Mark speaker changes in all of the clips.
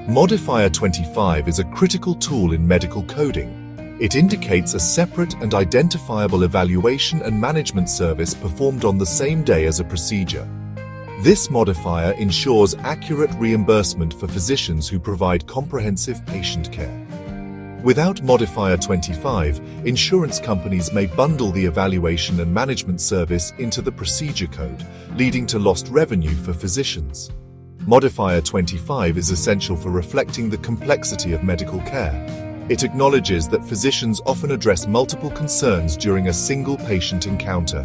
Speaker 1: Modifier 25 is a critical tool in medical coding. It indicates a separate and identifiable evaluation and management service performed on the same day as a procedure. This modifier ensures accurate reimbursement for physicians who provide comprehensive patient care. Without Modifier 25, insurance companies may bundle the evaluation and management service into the procedure code, leading to lost revenue for physicians. Modifier 25 is essential for reflecting the complexity of medical care. It acknowledges that physicians often address multiple concerns during a single patient encounter.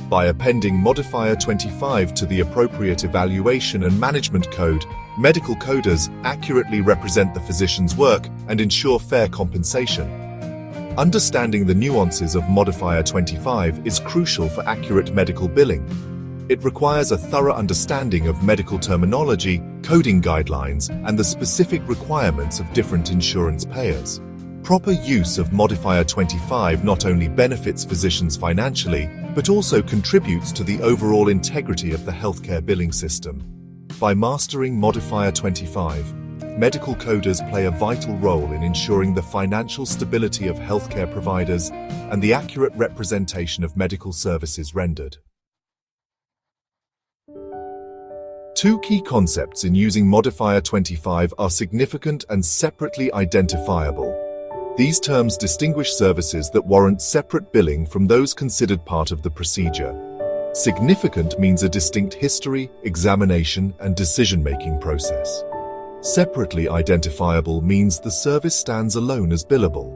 Speaker 1: By appending Modifier 25 to the appropriate evaluation and management code, medical coders accurately represent the physician's work and ensure fair compensation. Understanding the nuances of Modifier 25 is crucial for accurate medical billing. It requires a thorough understanding of medical terminology, coding guidelines, and the specific requirements of different insurance payers. Proper use of Modifier 25 not only benefits physicians financially, but also contributes to the overall integrity of the healthcare billing system. By mastering Modifier 25, medical coders play a vital role in ensuring the financial stability of healthcare providers and the accurate representation of medical services rendered. Two key concepts in using Modifier 25 are significant and separately identifiable. These terms distinguish services that warrant separate billing from those considered part of the procedure. Significant means a distinct history, examination, and decision-making process. Separately identifiable means the service stands alone as billable.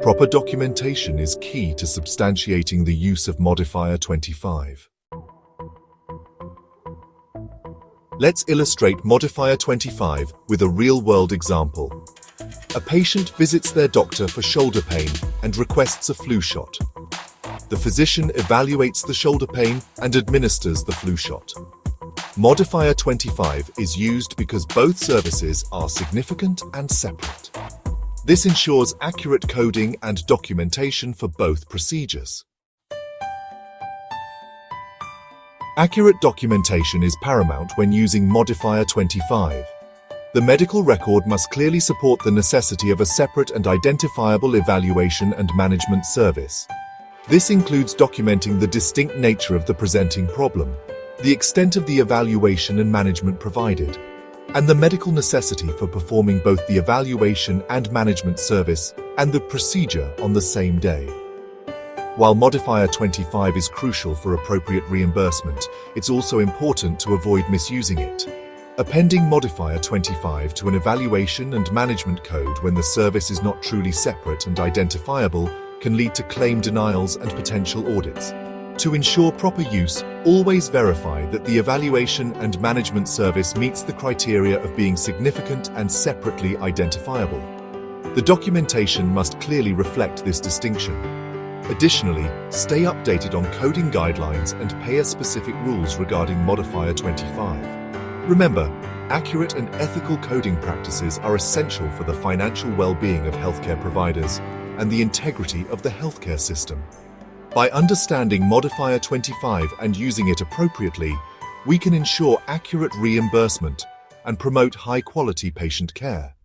Speaker 1: Proper documentation is key to substantiating the use of Modifier 25. Let's illustrate Modifier 25 with a real-world example. A patient visits their doctor for shoulder pain and requests a flu shot. The physician evaluates the shoulder pain and administers the flu shot. Modifier 25 is used because both services are significant and separate. This ensures accurate coding and documentation for both procedures. Accurate documentation is paramount when using Modifier 25. The medical record must clearly support the necessity of a separate and identifiable evaluation and management service. This includes documenting the distinct nature of the presenting problem, the extent of the evaluation and management provided, and the medical necessity for performing both the evaluation and management service and the procedure on the same day. While Modifier 25 is crucial for appropriate reimbursement, it's also important to avoid misusing it. Appending Modifier 25 to an evaluation and management code when the service is not truly separate and identifiable can lead to claim denials and potential audits. To ensure proper use, always verify that the evaluation and management service meets the criteria of being significant and separately identifiable. The documentation must clearly reflect this distinction. Additionally, stay updated on coding guidelines and payer-specific rules regarding Modifier 25. Remember, accurate and ethical coding practices are essential for the financial well-being of healthcare providers and the integrity of the healthcare system. By understanding Modifier 25 and using it appropriately, we can ensure accurate reimbursement and promote high-quality patient care.